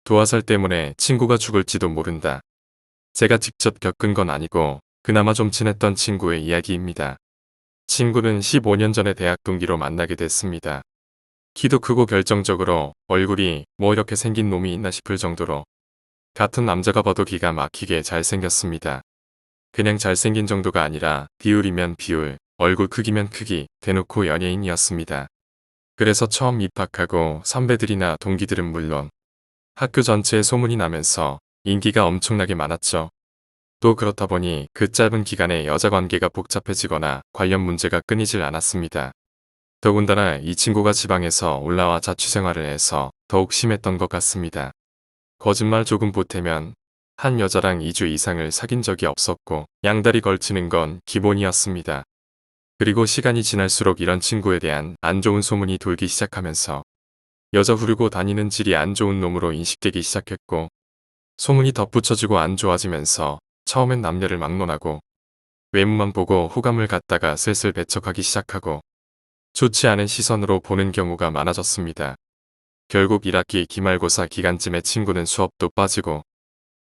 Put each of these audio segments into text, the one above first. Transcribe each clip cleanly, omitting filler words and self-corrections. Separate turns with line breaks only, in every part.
도화살 때문에 친구가 죽을지도 모른다. 제가 직접 겪은 건 아니고 그나마 좀 친했던 친구의 이야기입니다. 친구는 15년 전에 대학 동기로 만나게 됐습니다. 키도 크고 결정적으로 얼굴이 뭐 이렇게 생긴 놈이 있나 싶을 정도로 같은 남자가 봐도 기가 막히게 잘생겼습니다. 그냥 잘생긴 정도가 아니라 비율이면 비율, 얼굴 크기면 크기, 대놓고 연예인이었습니다. 그래서 처음 입학하고 선배들이나 동기들은 물론 학교 전체에 소문이 나면서 인기가 엄청나게 많았죠. 또 그렇다 보니 그 짧은 기간에 여자 관계가 복잡해지거나 관련 문제가 끊이질 않았습니다. 더군다나 이 친구가 지방에서 올라와 자취생활을 해서 더욱 심했던 것 같습니다. 거짓말 조금 보태면 한 여자랑 2주 이상을 사귄 적이 없었고 양다리 걸치는 건 기본이었습니다. 그리고 시간이 지날수록 이런 친구에 대한 안 좋은 소문이 돌기 시작하면서 여자 후르고 다니는 질이 안 좋은 놈으로 인식되기 시작했고 소문이 덧붙여지고 안 좋아지면서 처음엔 남녀를 막론하고 외모만 보고 호감을 갖다가 슬슬 배척하기 시작하고 좋지 않은 시선으로 보는 경우가 많아졌습니다. 결국 1학기 기말고사 기간쯤에 친구는 수업도 빠지고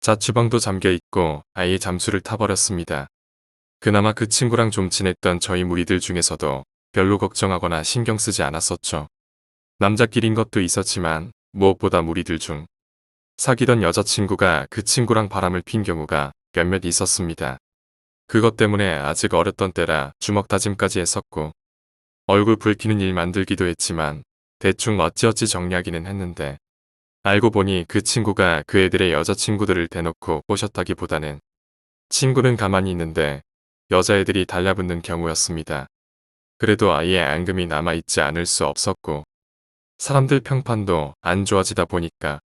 자취방도 잠겨있고 아예 잠수를 타버렸습니다. 그나마 그 친구랑 좀 친했던 저희 무리들 중에서도 별로 걱정하거나 신경 쓰지 않았었죠. 남자끼린 것도 있었지만 무엇보다 무리들 중 사귀던 여자친구가 그 친구랑 바람을 핀 경우가 몇몇 있었습니다. 그것 때문에 아직 어렸던 때라 주먹 다짐까지 했었고 얼굴 붉히는 일 만들기도 했지만 대충 어찌어찌 정리하기는 했는데 알고 보니 그 친구가 그 애들의 여자친구들을 대놓고 꼬셨다기보다는 친구는 가만히 있는데 여자애들이 달라붙는 경우였습니다. 그래도 아예 앙금이 남아있지 않을 수 없었고 사람들 평판도 안 좋아지다 보니까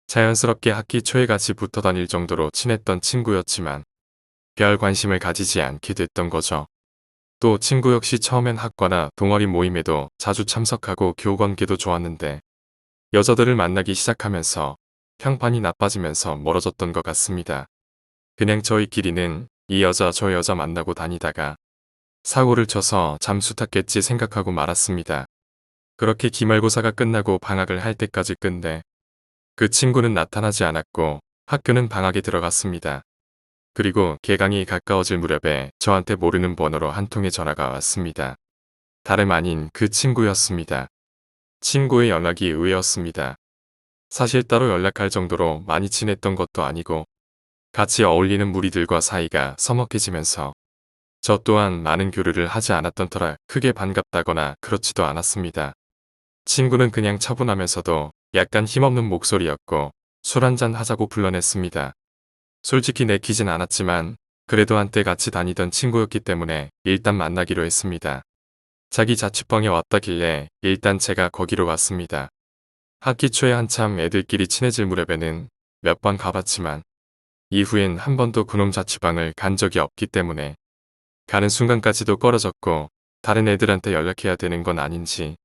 자연스럽게 학기 초에 같이 붙어 다닐 정도로 친했던 친구였지만 별 관심을 가지지 않게 됐던 거죠. 또 친구 역시 처음엔 학과나 동아리 모임에도 자주 참석하고 교우관계도 좋았는데 여자들을 만나기 시작하면서 평판이 나빠지면서 멀어졌던 것 같습니다. 그냥 저희끼리는 이 여자 저 여자 만나고 다니다가 사고를 쳐서 잠수 탔겠지 생각하고 말았습니다. 그렇게 기말고사가 끝나고 방학을 할 때까지 끝내 그 친구는 나타나지 않았고 학교는 방학에 들어갔습니다. 그리고 개강이 가까워질 무렵에 저한테 모르는 번호로 한 통의 전화가 왔습니다. 다름 아닌 그 친구였습니다. 친구의 연락이 의외였습니다. 사실 따로 연락할 정도로 많이 친했던 것도 아니고 같이 어울리는 무리들과 사이가 서먹해지면서 저 또한 많은 교류를 하지 않았던 터라 크게 반갑다거나 그렇지도 않았습니다. 친구는 그냥 차분하면서도 약간 힘없는 목소리였고 술 한잔 하자고 불러냈습니다. 솔직히 내키진 않았지만 그래도 한때 같이 다니던 친구였기 때문에 일단 만나기로 했습니다. 자기 자취방에 왔다길래 일단 제가 거기로 갔습니다. 학기 초에 한참 애들끼리 친해질 무렵에는 몇 번 가봤지만 이후엔 한 번도 그놈 자취방을 간 적이 없기 때문에 가는 순간까지도 꺼려졌고 다른 애들한테 연락해야 되는 건 아닌지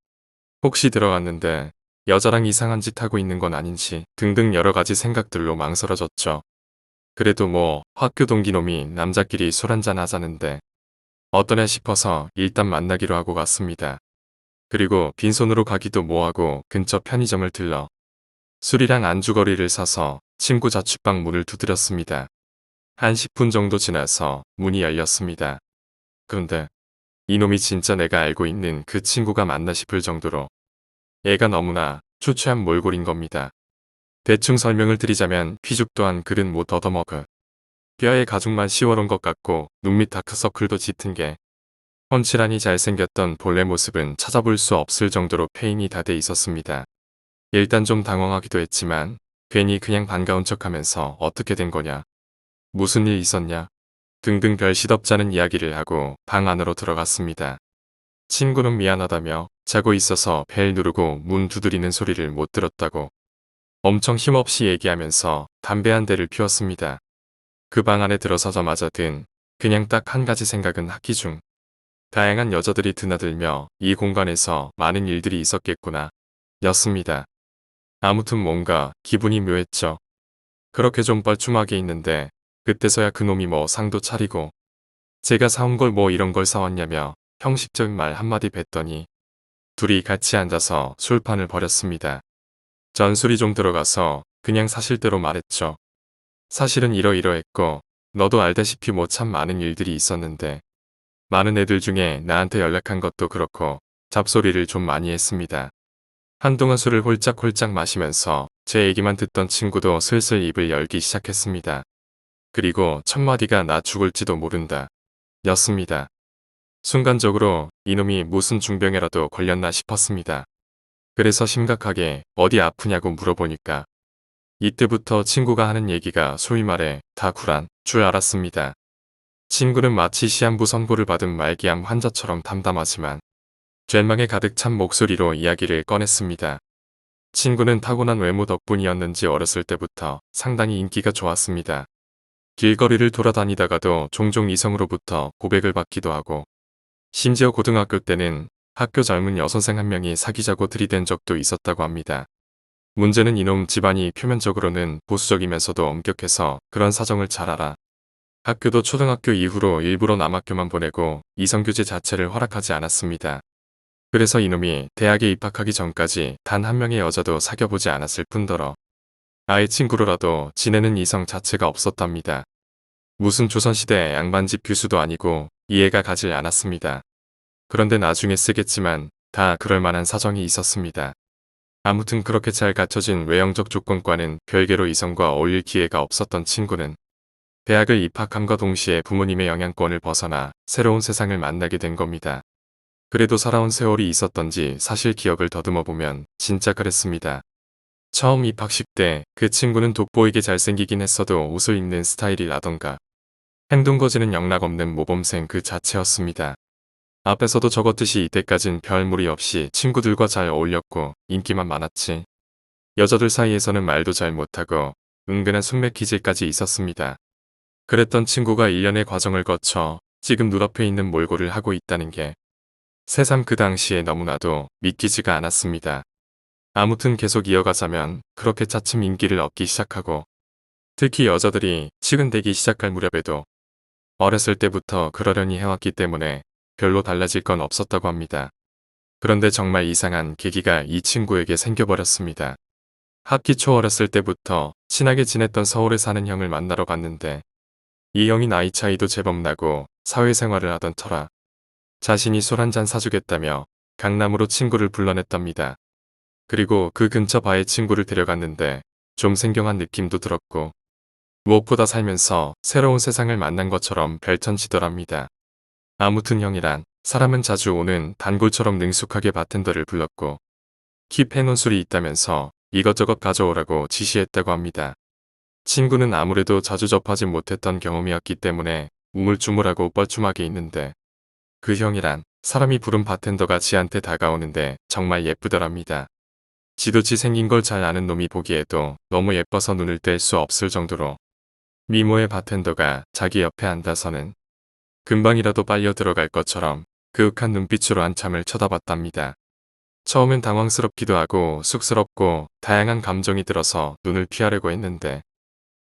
혹시 들어갔는데 여자랑 이상한 짓 하고 있는 건 아닌지 등등 여러 가지 생각들로 망설여졌죠. 그래도 뭐 학교 동기놈이 남자끼리 술 한잔 하자는데 어떠냐 싶어서 일단 만나기로 하고 갔습니다. 그리고 빈손으로 가기도 뭐하고 근처 편의점을 들러 술이랑 안주거리를 사서 친구 자취방 문을 두드렸습니다. 한 10분 정도 지나서 문이 열렸습니다. 그런데 이놈이 진짜 내가 알고 있는 그 친구가 맞나 싶을 정도로 애가 너무나 초췌한 몰골인 겁니다. 대충 설명을 드리자면 피죽 또한 글은 못 얻어먹어. 뼈에 가죽만 씌워놓은 것 같고 눈밑 다크서클도 짙은 게 훤칠하니 잘생겼던 본래 모습은 찾아볼 수 없을 정도로 페인이 다 돼 있었습니다. 일단 좀 당황하기도 했지만 괜히 그냥 반가운 척하면서 어떻게 된 거냐, 무슨 일 있었냐 등등 별 시덥잖은 이야기를 하고 방 안으로 들어갔습니다. 친구는 미안하다며 자고 있어서 벨 누르고 문 두드리는 소리를 못 들었다고 엄청 힘없이 얘기하면서 담배 한 대를 피웠습니다. 그 방 안에 들어서자마자 든 그냥 딱 한 가지 생각은 학기 중 다양한 여자들이 드나들며 이 공간에서 많은 일들이 있었겠구나 였습니다. 아무튼 뭔가 기분이 묘했죠. 그렇게 좀 뻘쭘하게 있는데 그때서야 그놈이 뭐 상도 차리고 제가 사온 걸 뭐 이런 걸 사왔냐며 형식적인 말 한마디 뱉더니 둘이 같이 앉아서 술판을 벌였습니다. 전술이 좀 들어가서 그냥 사실대로 말했죠. 사실은 이러이러했고 너도 알다시피 뭐 참 많은 일들이 있었는데 많은 애들 중에 나한테 연락한 것도 그렇고 잡소리를 좀 많이 했습니다. 한동안 술을 홀짝홀짝 마시면서 제 얘기만 듣던 친구도 슬슬 입을 열기 시작했습니다. 그리고 첫 마디가 나 죽을지도 모른다 였습니다. 순간적으로 이놈이 무슨 중병이라도 걸렸나 싶었습니다. 그래서 심각하게 어디 아프냐고 물어보니까 이때부터 친구가 하는 얘기가 소위 말해 다 굴한 줄 알았습니다. 친구는 마치 시한부 선고를 받은 말기암 환자처럼 담담하지만 절망에 가득 찬 목소리로 이야기를 꺼냈습니다. 친구는 타고난 외모 덕분이었는지 어렸을 때부터 상당히 인기가 좋았습니다. 길거리를 돌아다니다가도 종종 이성으로부터 고백을 받기도 하고 심지어 고등학교 때는 학교 젊은 여선생 한 명이 사귀자고 들이댄 적도 있었다고 합니다. 문제는 이놈 집안이 표면적으로는 보수적이면서도 엄격해서 그런 사정을 잘 알아. 학교도 초등학교 이후로 일부러 남학교만 보내고 이성교제 자체를 허락하지 않았습니다. 그래서 이놈이 대학에 입학하기 전까지 단 한 명의 여자도 사귀어보지 않았을 뿐더러 아예 친구로라도 지내는 이성 자체가 없었답니다. 무슨 조선시대 양반집 교수도 아니고 이해가 가질 않았습니다. 그런데 나중에 쓰겠지만 다 그럴 만한 사정이 있었습니다. 아무튼 그렇게 잘 갖춰진 외형적 조건과는 별개로 이성과 어울릴 기회가 없었던 친구는 대학을 입학함과 동시에 부모님의 영향권을 벗어나 새로운 세상을 만나게 된 겁니다. 그래도 살아온 세월이 있었던지 사실 기억을 더듬어 보면 진짜 그랬습니다. 처음 입학식 때 그 친구는 돋보이게 잘생기긴 했어도 옷을 입는 스타일이라던가 행동 거지는 영락없는 모범생 그 자체였습니다. 앞에서도 적었듯이 이때까진 별 무리 없이 친구들과 잘 어울렸고 인기만 많았지. 여자들 사이에서는 말도 잘 못하고 은근한 숙맥 기질까지 있었습니다. 그랬던 친구가 1년의 과정을 거쳐 지금 눈앞에 있는 몰골을 하고 있다는 게 새삼 그 당시에 너무나도 믿기지가 않았습니다. 아무튼 계속 이어가자면 그렇게 차츰 인기를 얻기 시작하고 특히 여자들이 치근대기 시작할 무렵에도 어렸을 때부터 그러려니 해왔기 때문에 별로 달라질 건 없었다고 합니다. 그런데 정말 이상한 계기가 이 친구에게 생겨버렸습니다. 학기 초 어렸을 때부터 친하게 지냈던 서울에 사는 형을 만나러 갔는데 이 형이 나이 차이도 제법 나고 사회생활을 하던 터라 자신이 술 한잔 사주겠다며 강남으로 친구를 불러냈답니다. 그리고 그 근처 바에 친구를 데려갔는데 좀 생경한 느낌도 들었고 무엇보다 살면서 새로운 세상을 만난 것처럼 별천지더랍니다. 아무튼 형이란 사람은 자주 오는 단골처럼 능숙하게 바텐더를 불렀고 킵해놓은 술이 있다면서 이것저것 가져오라고 지시했다고 합니다. 친구는 아무래도 자주 접하지 못했던 경험이었기 때문에 우물쭈물하고 뻘쭘하게 있는데 그 형이란 사람이 부른 바텐더가 지한테 다가오는데 정말 예쁘더랍니다. 지도치 생긴 걸 잘 아는 놈이 보기에도 너무 예뻐서 눈을 뗄 수 없을 정도로 미모의 바텐더가 자기 옆에 앉아서는 금방이라도 빨려 들어갈 것처럼 그윽한 눈빛으로 한참을 쳐다봤답니다. 처음엔 당황스럽기도 하고 쑥스럽고 다양한 감정이 들어서 눈을 피하려고 했는데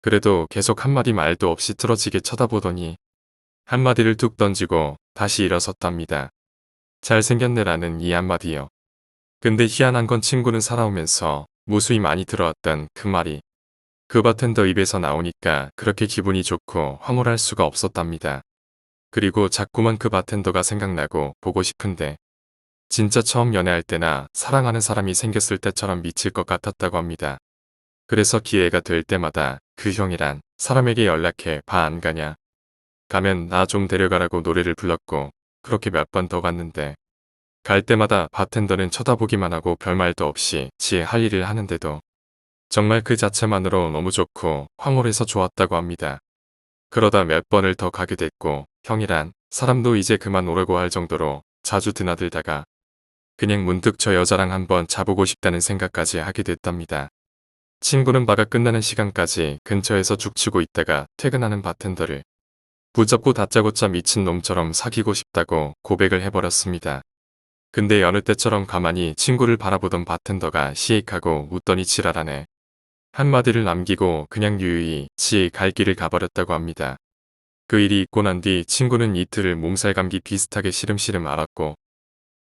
그래도 계속 한마디 말도 없이 틀어지게 쳐다보더니 한마디를 툭 던지고 다시 일어섰답니다. 잘생겼네라는 이 한마디요. 근데 희한한 건 친구는 살아오면서 무수히 많이 들어왔던 그 말이 그 바텐더 입에서 나오니까 그렇게 기분이 좋고 황홀할 수가 없었답니다. 그리고 자꾸만 그 바텐더가 생각나고 보고 싶은데 진짜 처음 연애할 때나 사랑하는 사람이 생겼을 때처럼 미칠 것 같았다고 합니다. 그래서 기회가 될 때마다 그 형이란 사람에게 연락해 봐 안 가냐. 가면 나 좀 데려가라고 노래를 불렀고 그렇게 몇 번 더 갔는데 갈 때마다 바텐더는 쳐다보기만 하고 별말도 없이 지 할 일을 하는데도 정말 그 자체만으로 너무 좋고 황홀해서 좋았다고 합니다. 그러다 몇 번을 더 가게 됐고 형이란 사람도 이제 그만 오라고 할 정도로 자주 드나들다가 그냥 문득 저 여자랑 한번 자보고 싶다는 생각까지 하게 됐답니다. 친구는 바가 끝나는 시간까지 근처에서 죽치고 있다가 퇴근하는 바텐더를 붙잡고 다짜고짜 미친 놈처럼 사귀고 싶다고 고백을 해버렸습니다. 근데 여느 때처럼 가만히 친구를 바라보던 바텐더가 시익하고 웃더니 지랄하네. 한마디를 남기고 그냥 유유히 지 갈 길을 가버렸다고 합니다. 그 일이 있고 난 뒤 친구는 이틀을 몸살감기 비슷하게 시름시름 앓았고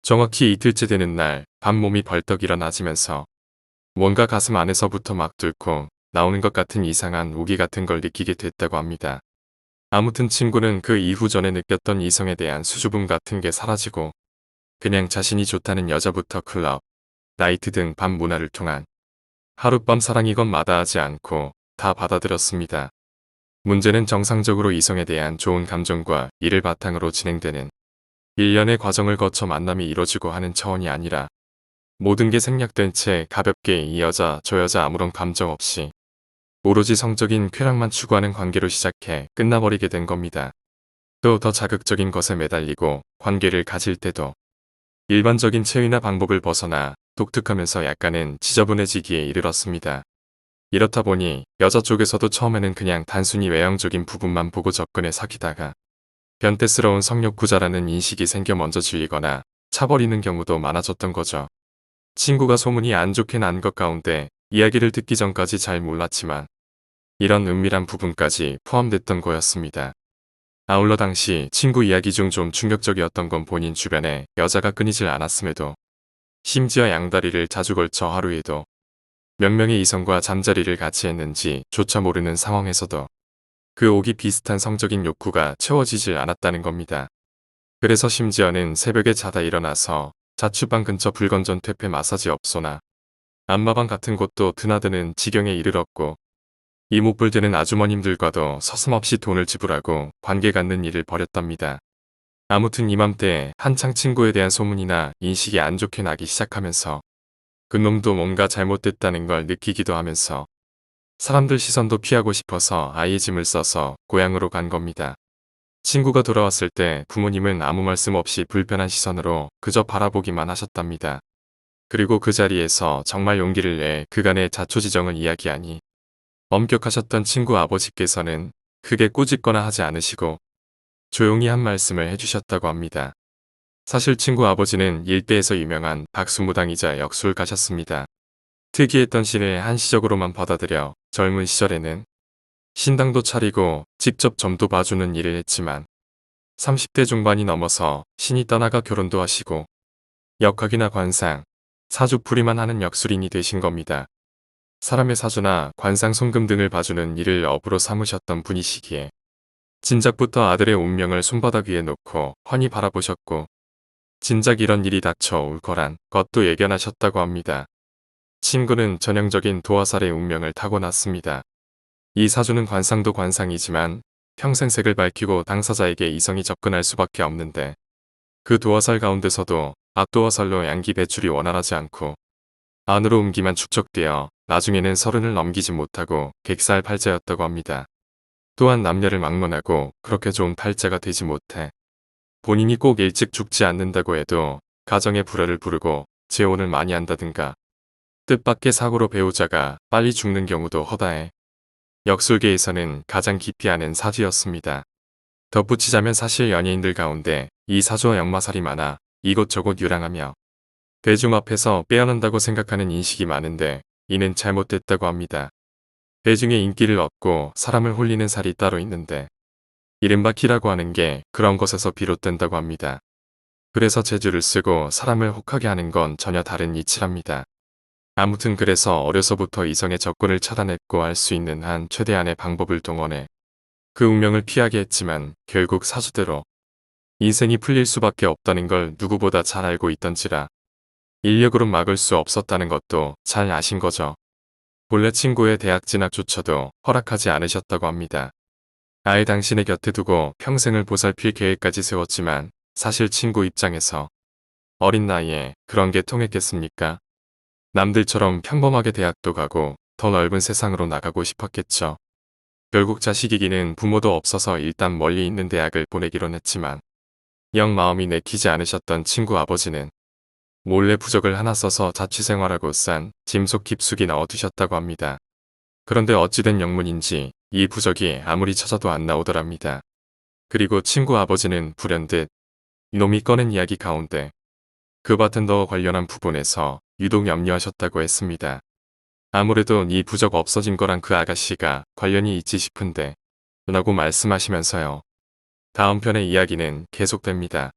정확히 이틀째 되는 날 밤 몸이 벌떡 일어나지면서 뭔가 가슴 안에서부터 막 뚫고 나오는 것 같은 이상한 오기 같은 걸 느끼게 됐다고 합니다. 아무튼 친구는 그 이후 전에 느꼈던 이성에 대한 수줍음 같은 게 사라지고 그냥 자신이 좋다는 여자부터 클럽, 나이트 등 밤 문화를 통한 하룻밤 사랑이건 마다하지 않고 다 받아들였습니다. 문제는 정상적으로 이성에 대한 좋은 감정과 이를 바탕으로 진행되는 일련의 과정을 거쳐 만남이 이뤄지고 하는 차원이 아니라 모든 게 생략된 채 가볍게 이 여자 저 여자 아무런 감정 없이 오로지 성적인 쾌락만 추구하는 관계로 시작해 끝나버리게 된 겁니다. 또 더 자극적인 것에 매달리고 관계를 가질 때도 일반적인 체위나 방법을 벗어나 독특하면서 약간은 지저분해지기에 이르렀습니다. 이렇다 보니 여자 쪽에서도 처음에는 그냥 단순히 외형적인 부분만 보고 접근해 사귀다가 변태스러운 성욕구자라는 인식이 생겨 먼저 질리거나 차버리는 경우도 많아졌던 거죠. 친구가 소문이 안 좋게 난 것 가운데 이야기를 듣기 전까지 잘 몰랐지만 이런 은밀한 부분까지 포함됐던 거였습니다. 아울러 당시 친구 이야기 중 좀 충격적이었던 건 본인 주변에 여자가 끊이질 않았음에도 심지어 양다리를 자주 걸쳐 하루에도 몇 명의 이성과 잠자리를 같이 했는지 조차 모르는 상황에서도 그 오기 비슷한 성적인 욕구가 채워지질 않았다는 겁니다. 그래서 심지어는 새벽에 자다 일어나서 자취방 근처 불건전 퇴폐 마사지 업소나 안마방 같은 곳도 드나드는 지경에 이르렀고 이목불되는 아주머님들과도 서슴없이 돈을 지불하고 관계 갖는 일을 벌였답니다. 아무튼 이맘때 한창 친구에 대한 소문이나 인식이 안 좋게 나기 시작하면서 그놈도 뭔가 잘못됐다는 걸 느끼기도 하면서 사람들 시선도 피하고 싶어서 아예 짐을 써서 고향으로 간 겁니다. 친구가 돌아왔을 때 부모님은 아무 말씀 없이 불편한 시선으로 그저 바라보기만 하셨답니다. 그리고 그 자리에서 정말 용기를 내 그간의 자초지정을 이야기하니 엄격하셨던 친구 아버지께서는 크게 꾸짖거나 하지 않으시고 조용히 한 말씀을 해주셨다고 합니다. 사실 친구 아버지는 일대에서 유명한 박수무당이자 역술가셨습니다. 특이했던 신을 한시적으로만 받아들여 젊은 시절에는 신당도 차리고 직접 점도 봐주는 일을 했지만 30대 중반이 넘어서 신이 떠나가 결혼도 하시고 역학이나 관상, 사주풀이만 하는 역술인이 되신 겁니다. 사람의 사주나 관상 손금 등을 봐주는 일을 업으로 삼으셨던 분이시기에 진작부터 아들의 운명을 손바닥 위에 놓고 훤히 바라보셨고 진작 이런 일이 닥쳐 올 거란 것도 예견하셨다고 합니다. 친구는 전형적인 도화살의 운명을 타고났습니다. 이 사주는 관상도 관상이지만 평생 색을 밝히고 당사자에게 이성이 접근할 수밖에 없는데 그 도화살 가운데서도 앞도화살로 양기 배출이 원활하지 않고 안으로 음기만 축적되어 나중에는 30을 넘기지 못하고 객살 팔자였다고 합니다. 또한 남녀를 막론하고 그렇게 좋은 팔자가 되지 못해 본인이 꼭 일찍 죽지 않는다고 해도 가정의 불화를 부르고 재혼을 많이 한다든가 뜻밖의 사고로 배우자가 빨리 죽는 경우도 허다해 역술계에서는 가장 기피하는 사주였습니다. 덧붙이자면 사실 연예인들 가운데 이 사주와 역마살이 많아 이곳저곳 유랑하며 대중 앞에서 빼어난다고 생각하는 인식이 많은데 이는 잘못됐다고 합니다. 대중의 인기를 얻고 사람을 홀리는 살이 따로 있는데 이른바 키라고 하는 게 그런 것에서 비롯된다고 합니다. 그래서 재주를 쓰고 사람을 혹하게 하는 건 전혀 다른 이치랍니다. 아무튼 그래서 어려서부터 이성의 접근을 차단했고 할 수 있는 한 최대한의 방법을 동원해 그 운명을 피하게 했지만 결국 사주대로 인생이 풀릴 수밖에 없다는 걸 누구보다 잘 알고 있던지라 인력으로 막을 수 없었다는 것도 잘 아신 거죠. 본래 친구의 대학 진학조차도 허락하지 않으셨다고 합니다. 아예 당신의 곁에 두고 평생을 보살필 계획까지 세웠지만 사실 친구 입장에서 어린 나이에 그런 게 통했겠습니까? 남들처럼 평범하게 대학도 가고 더 넓은 세상으로 나가고 싶었겠죠. 결국 자식이기는 부모도 없어서 일단 멀리 있는 대학을 보내기론 했지만 영 마음이 내키지 않으셨던 친구 아버지는 몰래 부적을 하나 써서 자취생활하고 싼 짐속 깊숙이 넣어두셨다고 합니다. 그런데 어찌된 영문인지 이 부적이 아무리 찾아도 안 나오더랍니다. 그리고 친구 아버지는 불현듯 이놈이 꺼낸 이야기 가운데 그 바텐더와 관련한 부분에서 유독 염려하셨다고 했습니다. 아무래도 이 부적 없어진 거랑 그 아가씨가 관련이 있지 싶은데 라고 말씀하시면서요. 다음 편의 이야기는 계속됩니다.